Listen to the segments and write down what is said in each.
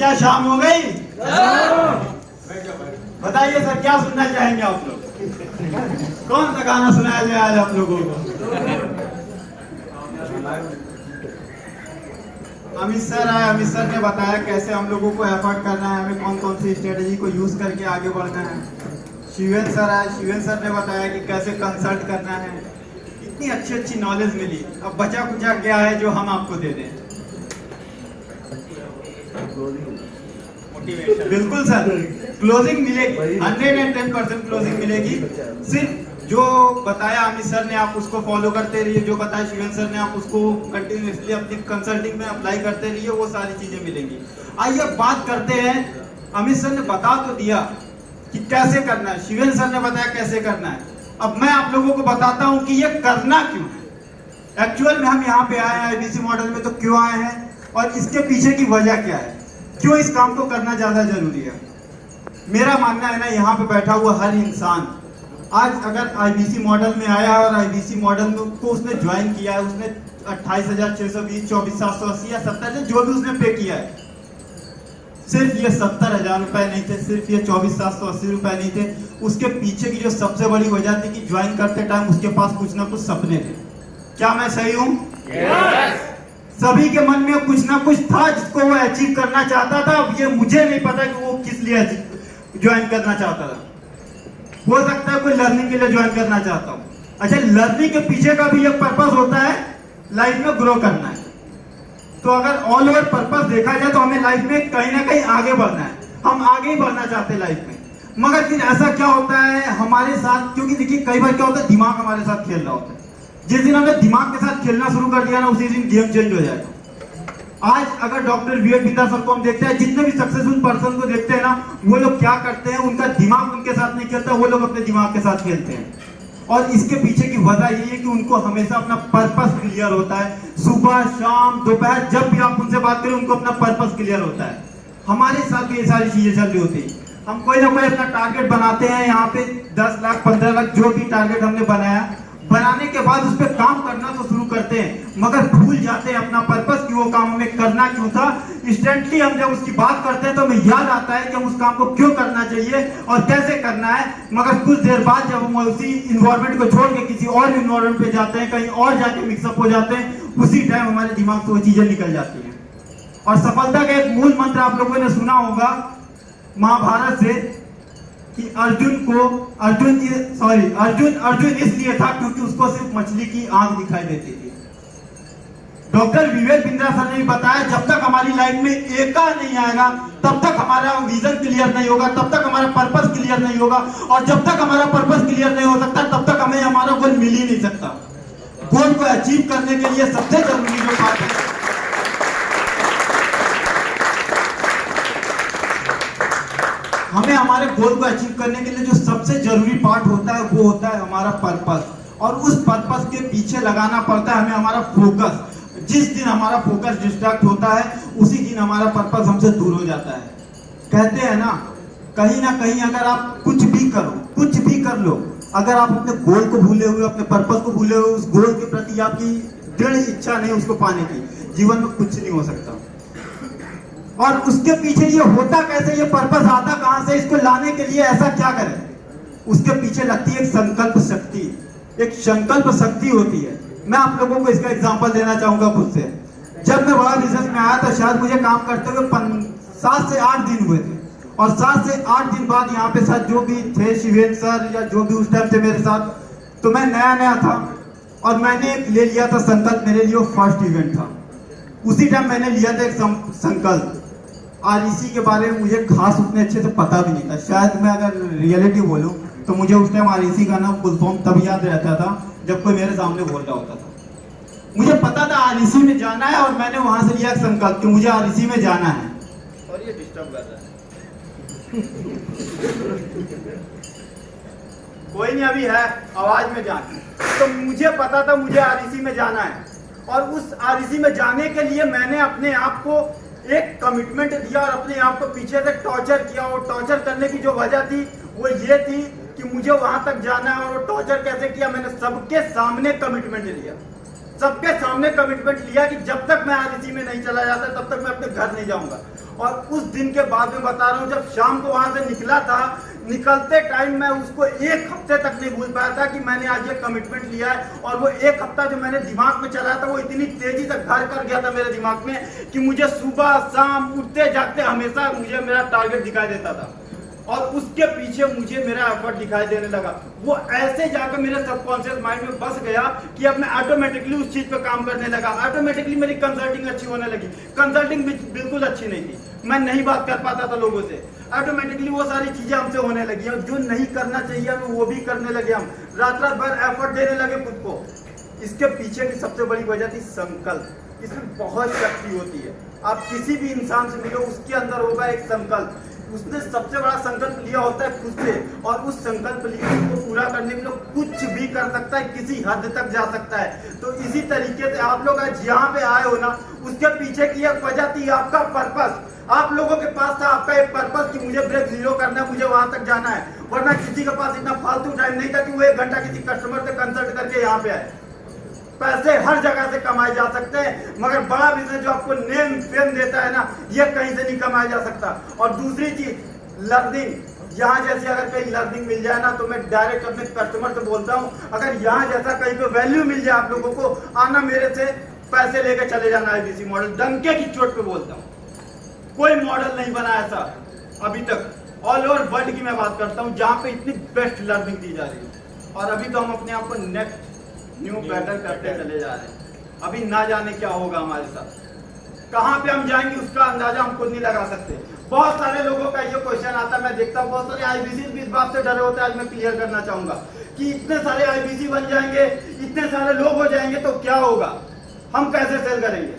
क्या शाम हो गई? बताइए सर, क्या सुनना चाहेंगे आप लोग? कौन सा गाना सुनाया जाए आज आप लोगों को? अमित सर आए, अमित सर ने बताया कैसे हम लोगों को एफर्ट करना है, हमें कौन कौन सी स्ट्रेटेजी को यूज करके आगे बढ़ना है। शिवेन सर आए, शिवेन सर ने बताया कि कैसे कंसल्ट करना है। इतनी अच्छी अच्छी नॉलेज मिली। अब बचा कुचा क्या है जो हम आपको दे दें? बिल्कुल सर, क्लोजिंग मिलेगी, 110% क्लोजिंग मिलेगी। सिर्फ जो बताया अमित सर ने आप उसको फॉलो करते रहिए, जो बताया शिवेन सर ने आप उसको कंटिन्यूसली अपनी कंसल्टिंग में अप्लाई करते रहिए, वो सारी चीजें मिलेंगी। आइए बात करते हैं, अमित सर ने बता तो दिया कि कैसे करना है, शिवेन सर ने बताया कैसे करना है। अब मैं आप लोगों को बताता हूं कि ये करना क्यों है। एक्चुअल में हम यहाँ पे आए हैं आईबीसी मॉडल में, तो क्यों आए हैं और इसके पीछे की वजह क्या है, क्यों इस काम को करना ज्यादा जरूरी है। मेरा मानना है ना, यहाँ पे बैठा हुआ हर इंसान आज अगर आईबीसी मॉडल में आया है और आईबीसी मॉडल को उसने ज्वाइन किया है, उसने 28,620, 24,780 या 70, जो भी उसने पे किया है, सिर्फ ये 70,000 रुपए नहीं थे, सिर्फ ये 24,780 रुपए नहीं थे। उसके पीछे की जो सबसे बड़ी वजह थी कि ज्वाइन करते टाइम उसके पास कुछ ना कुछ सपने थे। क्या मैं सही हूँ? yes! सभी के मन में कुछ ना कुछ था जिसको वो अचीव करना चाहता था। अब ये मुझे नहीं पता कि वो किस लिए ज्वाइन करना चाहता था। हो सकता है कोई लर्निंग के लिए ज्वाइन करना चाहता हूँ। अच्छा, लर्निंग के पीछे का भी एक पर्पस होता है, लाइफ में ग्रो करना है। तो अगर ऑल ओवर पर्पस देखा जाए तो हमें लाइफ में कहीं ना कहीं आगे बढ़ना है, हम आगे ही बढ़ना चाहते हैं लाइफ में। मगर फिर ऐसा क्या होता है हमारे साथ, क्योंकि देखिए कई बार क्या होता है, दिमाग हमारे साथ खेल रहा होता है। जिस दिन हमने दिमाग के साथ खेलना शुरू कर दिया ना, उसी दिन गेम चेंज हो जाएगा। आज अगर डॉक्टर विवेक बिंद्रा सर को हम देखते हैं, जितने भी सक्सेसफुल पर्सन को देखते हैं ना, वो लोग क्या करते हैं, उनका दिमाग उनके साथ नहीं खेलता, वो लोग अपने दिमाग के साथ खेलते हैं। और इसके पीछे की वजह यही है कि उनको हमेशा अपना पर्पस क्लियर होता है। सुबह शाम दोपहर जब भी आप उनसे बात करें, उनको अपना पर्पस क्लियर होता है। हमारे साथ भी ये सारी चीजें चल रही होती है। हम कोई ना कोई अपना टारगेट बनाते हैं, यहाँ पे 10 लाख 15 लाख जो भी टारगेट हमने बनाया, बनाने के बाद उस पर काम करना तो शुरू करते हैं, मगर भूल जाते हैं अपना पर्पस कि वो काम हमें करना क्यों था। इंस्टेंटली हम जब उसकी बात करते हैं तो हमें याद आता है कि हम उस काम को क्यों करना चाहिए और कैसे करना है। मगर कुछ देर बाद जब हम उसी इन्वायरमेंट को छोड़ के किसी और इन्वायरमेंट पे जाते हैं, कहीं और जाके मिक्सअप हो जाते हैं, उसी टाइम हमारे दिमाग से वो चीजें निकल जाती हैं। और सफलता का एक मूल मंत्र आप लोगों ने सुना होगा महाभारत से कि अर्जुन इसलिए था क्योंकि उसको सिर्फ मछली की आंख दिखाई देती थी। डॉक्टर विवेक बिंद्रा सर ने बताया, जब तक हमारी लाइफ में एका नहीं आएगा, तब तक हमारा विजन क्लियर नहीं होगा, तब तक हमारा पर्पस क्लियर नहीं होगा, और जब तक हमारा पर्पस क्लियर नहीं हो सकता, तब तक हमें हमारा गोल मिल ही नहीं सकता। गोल को अचीव करने के लिए सबसे जरूरी जो बात है, हमें हमारे गोल को अचीव करने के लिए जो सबसे जरूरी पार्ट होता है, वो होता है हमारा पर्पस। और उस पर्पस के पीछे लगाना पड़ता है हमें हमारा फोकस। जिस दिन हमारा फोकस डिस्ट्रैक्ट होता है, उसी दिन हमारा पर्पस हमसे दूर हो जाता है। कहते हैं ना कहीं अगर आप कुछ भी कर लो, अगर आप अपने गोल को भूले हुए, अपने पर्पस को भूले हुए, उस गोल के प्रति आपकी दृढ़ इच्छा नहीं उसको पाने की, जीवन में कुछ नहीं हो सकता। और उसके पीछे ये होता कैसे, ये पर्पस आता कहां से, इसको लाने के लिए ऐसा क्या करें, उसके पीछे लगती है एक संकल्प शक्ति, एक संकल्प शक्ति होती है। मैं आप लोगों को इसका एग्जांपल देना चाहूंगा खुद से। जब मैं बड़ा बिजनेस में आया था, शायद मुझे काम करते हुए 7 से 8 दिन हुए थे, और 7 से 8 दिन बाद यहाँ पे साथ जो भी थे, शिवेन सर या जो भी उस टाइम थे मेरे साथ, तो मैं नया था और मैंने ले लिया था संकल्प। मेरे लिए वो फर्स्ट इवेंट था। उसी टाइम मैंने लिया था एक संकल्प। आरईसी के बारे में मुझे खास उतने अच्छे से पता भी नहीं था। शायद मैं अगर रियलिटी बोलूं तो मुझे उस टाइम आरईसी का नाम फुल फॉर्म तब याद रहता था जब कोई मेरे सामने बोल रहा होता था। मुझे पता था आरईसी में जाना है, और मैंने वहां से लिया संकल्प कि मुझे आरईसी में जाना है। और ये डिस्टर्ब कर रहा है कोई नहीं, अभी है आवाज में जाना। तो मुझे पता था मुझे आरईसी में जाना है, और उस आरईसी में जाने के लिए मैंने अपने आप को एक कमिटमेंट दिया और अपने आप को पीछे से टॉर्चर किया। और टॉर्चर करने की जो वजह थी वो ये थी कि मुझे वहां तक जाना है। और वो टॉर्चर कैसे किया, मैंने सबके सामने कमिटमेंट लिया। सबके सामने कमिटमेंट लिया कि जब तक मैं आरईसी में नहीं चला जाता तब तक मैं अपने घर नहीं जाऊंगा। और उस दिन के बाद में बता रहा हूँ, जब शाम को वहां से निकला था, निकलते टाइम मैं उसको एक हफ्ते तक नहीं भूल पाया था कि मैंने आज ये कमिटमेंट लिया है। और वो एक हफ्ता जो मैंने दिमाग में चलाया था वो इतनी तेजी से घर कर गया था मेरे दिमाग में कि मुझे सुबह शाम उठते जागते हमेशा मुझे मेरा टारगेट दिखाई देता था और उसके पीछे मुझे मेरा एफर्ट दिखाई देने लगा। वो ऐसे जाकर मेरे सबकॉन्शियस माइंड में बस गया कि अब मैं ऑटोमेटिकली उस चीज पे काम करने लगा। ऑटोमेटिकली मेरी कंसल्टिंग अच्छी होने लगी। कंसल्टिंग बिल्कुल अच्छी नहीं थी, मैं नहीं बात कर पाता था लोगों से। ऑटोमेटिकली वो सारी चीजें हमसे होने लगी और जो नहीं करना चाहिए हमें वो भी करने लगे। हम रात रात भर एफर्ट देने लगे खुद को। इसके पीछे की सबसे बड़ी वजह थी संकल्प। इसमें बहुत शक्ति होती है। आप किसी भी इंसान से मिलो, उसके अंदर होगा एक संकल्प। उसने सबसे बड़ा संकल्प लिया होता है खुद से और उस संकल्प को पूरा करने के लिए कुछ भी कर सकता है, किसी हद तक जा सकता है। तो इसी तरीके से आप लोग आज यहाँ पे आए हो ना, उसके पीछे की एक वजह थी आपका पर्पस। आप लोगों के पास था आपका एक पर्पस कि मुझे ब्रेक जीरो करना है, मुझे वहां तक जाना है। वरना किसी के पास इतना फालतू टाइम नहीं था कि वो 1 घंटा किसी कस्टमर से कंसल्ट करके यहाँ पे आए। पैसे हर जगह से कमाए जा सकते हैं, मगर बड़ा बिजनेस जो आपको नेम फेम देता है ना, ये कहीं से नहीं कमाया जा सकता। और दूसरी चीज लर्निंग। यहाँ जैसी अगर कहीं लर्निंग मिल जाए ना, तो मैं डायरेक्ट अपने कस्टमर से बोलता हूँ, अगर यहाँ जैसा कहीं पे वैल्यू मिल जाए आप लोगों को, आना मेरे से पैसे लेकर चले जाना। IBC मॉडल डंके की चोट पे बोलता हूँ, कोई मॉडल नहीं बना ऐसा अभी तक। ऑल ओवर वर्ल्ड की मैं बात करता हूँ जहाँ पे इतनी बेस्ट लर्निंग दी जा रही है। और अभी तो हम अपने आप को नेक्स्ट न्यू पैटर्न करते चले जा रहे हैं। अभी ना जाने क्या होगा हमारे साथ, कहां पे हम जाएंगे उसका अंदाजा हम खुद नहीं लगा सकते। बहुत सारे लोगों का ये क्वेश्चन आता है, मैं देखता हूँ बहुत सारे IBC भी इस बात से डरे होते हैं। आज मैं क्लियर करना चाहूंगा कि इतने सारे IBC बन जाएंगे, इतने सारे लोग हो जाएंगे तो क्या होगा, हम कैसे सेल करेंगे।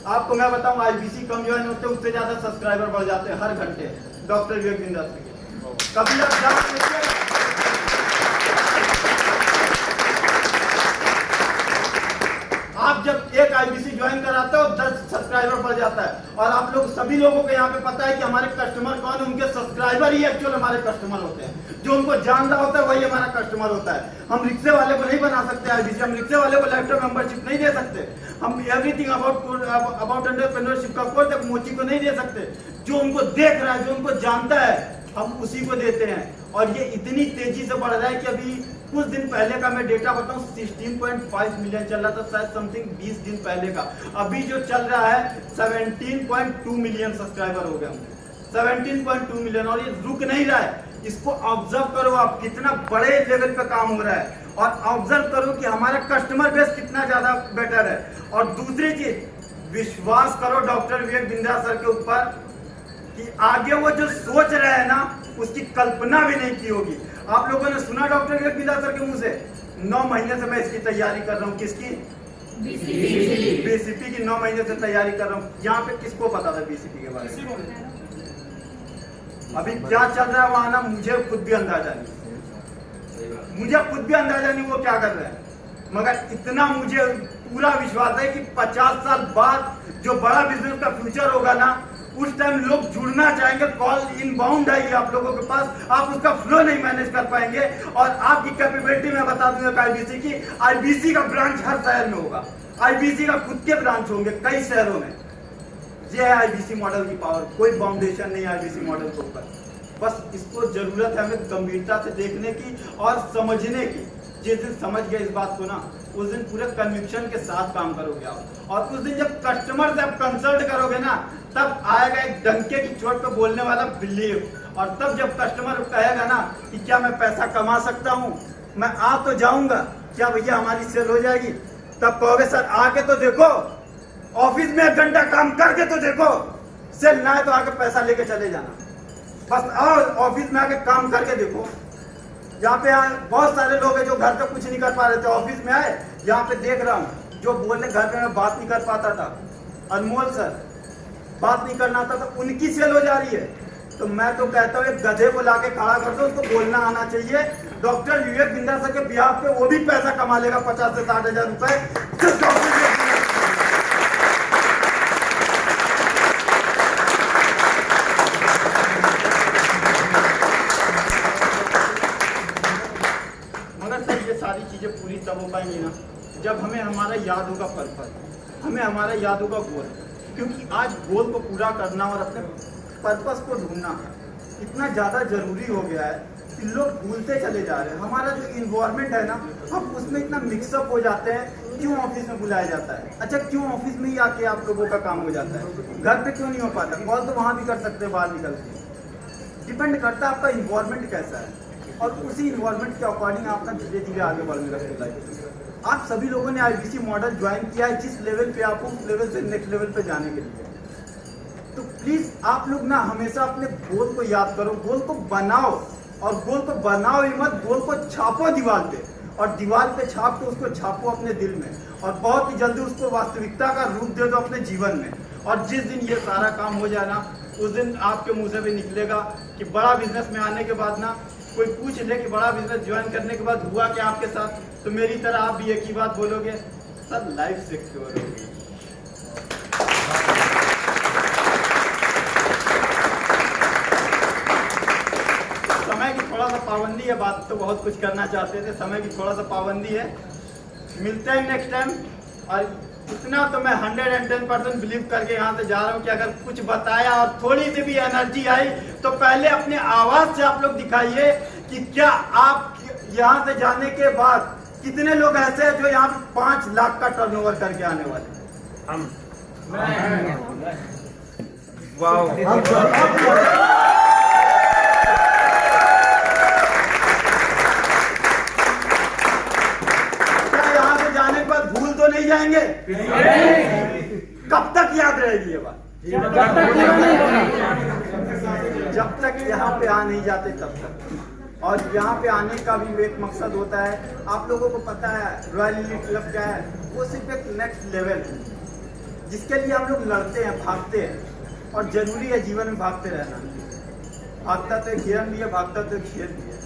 आपको मैं बताऊं, IBC कम ज्वाइन होते हैं उससे ज्यादा सब्सक्राइबर बढ़ जाते हैं हर घंटे। डॉक्टर विवेक बिंदास के कभी आप जान आप जब एक IBC ज्वाइन कराते हो 10 सब्सक्राइबर बढ़ जाता है। और आप लोग सभी लोगों को यहाँ पे पता है कि हमारे कस्टमर कौन है, उनके सब्सक्राइबर ही एक्चुअल हमारे कस्टमर होते हैं। जो उनको जान रहा होता है वही हमारा कस्टमर होता है। हम रिक्शे वाले को नहीं बना सकते IBC, हम रिक्शे वाले को लाइफ टाइम मेंबरशिप नहीं दे सकते, हम एवरीथिंग अबाउट एंटरप्रेन्योरशिप का कोर्स एक मोची को नहीं दे सकते। जो उनको देख रहा है, जो उनको जानता है, हम उसी को देते हैं। और ये इतनी तेजी से बढ़ रहा है कि अभी कुछ दिन पहले का मैं डेटा बताऊं, 16.5 मिलियन चल रहा था, शायद समथिंग 20 दिन पहले का। अभी जो चल रहा है 17.2 मिलियन सब्सक्राइबर हो गए, 17.2 मिलियन। और ये रुक नहीं रहा है। इसको ऑब्जर्व करो आप, कितना बड़े लेवल पे काम हो रहा है। और ऑब्जर्व करो कि हमारा कस्टमर बेस कितना ज्यादा बेटर है। और दूसरी चीज, विश्वास करो डॉक्टर विवेक बिंदास सर के ऊपर कि आगे वो जो सोच रहे हैं ना, उसकी कल्पना भी नहीं की होगी। आप लोगों ने सुना डॉक्टर विवेक बिंदास सर के मुंह से, 9 महीने से मैं इसकी तैयारी कर रहा हूँ। किसकी? BCP की 9 महीने से तैयारी कर रहा हूँ। यहाँ पे किसको पता था BCP के बारे में? अभी क्या चल रहा है वहां ना, मुझे खुद भी अंदाजा नहीं, मुझे खुद भी अंदाजा नहीं वो क्या कर रहे हैं। मगर इतना मुझे पूरा विश्वास है कि 50 साल बाद जो बड़ा बिजनेस का फ्यूचर होगा ना, उस टाइम लोग जुड़ना चाहेंगे। कॉल इनबाउंड आएगी आप लोगों के पास, आप उसका फ्लो नहीं मैनेज कर पाएंगे। और आपकी कैपेबिलिटी मैं बता दूंगा IBC की, IBC का ब्रांच हर शहर में होगा। IBC का खुद के ब्रांच होंगे कई शहरों में। ये है IBC मॉडल की पावर, कोई बाउंडेशन नहीं है IBC मॉडल के ऊपर। बस इसको जरूरत है हमें गंभीरता से देखने की और समझने की। जिस दिन समझ गए इस बात को ना, उस दिन पूरे कन्विक्शन के साथ काम करोगे आप। और उस दिन जब कस्टमर से आप कंसल्ट करोगे ना, तब आएगा एक डंके की चोट पे बोलने वाला बिलीव। और तब जब कस्टमर कहेगा ना कि क्या मैं पैसा कमा सकता हूँ, मैं आ तो जाऊंगा, क्या भैया हमारी सेल हो जाएगी, तब कहोगे सर आके तो देखो, ऑफिस में 1 घंटा काम करके तो देखो, सेल ना है तो आके पैसा लेके चले जाना। बस आओ ऑफिस में आके काम करके देखो। यहाँ पे बहुत सारे लोग हैं जो घर पे कुछ नहीं कर पा रहे थे, ऑफिस में आए, यहाँ पे देख रहा हूँ जो बोलने घर पे मैं बात नहीं कर पाता था, अनमोल सर बात नहीं करना था, तो उनकी सेल हो जा रही है। तो मैं तो कहता हूँ एक गधे को लाके खड़ा कर दो, उसको बोलना आना चाहिए। डॉक्टर विवेक बिंदास सर के बिहाफ पे वो भी पैसा कमा लेगा 50 से 60 हजार रुपए। सारी चीजें पूरी तब हो पाएंगी ना, जब हमें हमारा याद होगा पर्पस, हमें हमारा याद होगा गोल। क्योंकि आज गोल को पूरा करना और अपने पर्पस को ढूंढना इतना ज़्यादा जरूरी हो गया है कि लोग भूलते चले जा रहे हैं। हमारा जो इन्वायरमेंट है ना, हम उसमें इतना मिक्सअप हो जाते हैं। क्यों ऑफिस में बुलाया जाता है? अच्छा, क्यों ऑफिस में ही आके आप लोगों का काम हो जाता है? घर पे क्यों नहीं हो पाता? कॉल तो वहाँ भी कर सकते हैं बाहर निकल के। डिपेंड करता है आपका इन्वायरमेंट कैसा है और उसी इन्वायरमेंट के अकॉर्डिंग आप ना धीरे धीरे आगे बढ़ने लगते लाइफ। आप सभी लोगों ने IBC मॉडल ज्वाइन किया है, जिस लेवल पे आप उस लेवल से नेक्स्ट लेवल पे जाने के लिए। तो प्लीज आप लोग ना हमेशा अपने गोल को याद करो, गोल को बनाओ और गोल को बनाओ ही मत, गोल को छापो दीवार पे और दीवार पे छाप के उसको छापो अपने दिल में और बहुत ही जल्दी उसको वास्तविकता का रूप दे दो अपने जीवन में। और जिस दिन ये सारा काम हो जाए ना, उस दिन आपके मुंह से भी निकलेगा कि बड़ा बिजनेस में आने के बाद ना कोई पूछ ले कि बड़ा बिजनेस ज्वाइन करने के बाद हुआ क्या आपके साथ, तो मेरी तरह आप भी एक ही बात बोलोगे, सर लाइफ सिक्योर होगी। समय की थोड़ा सा पाबंदी है, बात तो बहुत कुछ करना चाहते थे, समय की थोड़ा सा पाबंदी है। मिलते हैं नेक्स्ट टाइम। और इतना तो मैं 110% बिलीव करके यहाँ से जा रहा हूँ कि अगर कुछ बताया और थोड़ी सी भी एनर्जी आई तो पहले अपने आवाज से आप लोग दिखाइए कि क्या आप यहाँ से जाने के बाद कितने लोग ऐसे हैं जो यहाँ 5 लाख का टर्नओवर करके आने वाले? हम भूल तो नहीं जाएंगे? कब तक याद रहेगी ये बात? जब तक यहाँ पे आ नहीं जाते तब तक। और यहाँ पे आने का भी एक मकसद होता है, आप लोगों को पता है रॉयल एलीट क्लब क्या है? वो सिर्फ एक नेक्स्ट लेवल है जिसके लिए हम लोग लड़ते हैं, भागते हैं और जरूरी है जीवन में भागते रहना। भागता तो एक हिरन भी है, भागता तो एक शेर भी है।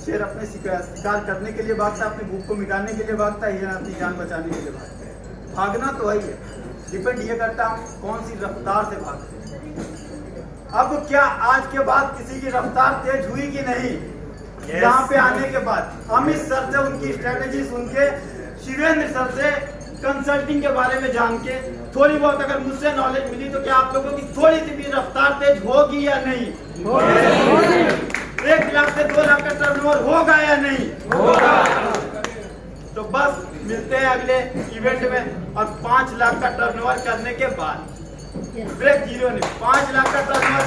शेर अपने शिकार करने के लिए भागता है, अपनी भूख को मिटाने के लिए भागता है, हिरन अपनी जान बचाने के लिए भागता है। भागना तो वही है, डिपेंड ये करता है कौन सी रफ्तार से भागते हैं। अब क्या आज के बाद किसी की रफ्तार तेज हुई कि नहीं? यहाँ पे आने के बाद अमित सर से उनकी स्ट्रेटेजी सुन के, शिवेंद्र सर से कंसल्टिंग के बारे में जान के थोड़ी बहुत अगर मुझसे नॉलेज मिली तो क्या आप लोगों की थोड़ी सी भी रफ्तार तेज होगी या नहीं? 1 लाख से 2 लाख का टर्नओवर होगा या नहीं? होगा। तो बस मिलते हैं अगले इवेंट में और 5 लाख का टर्नओवर करने के बाद ब्रेक जीरो ने 5 लाख का टर्नओवर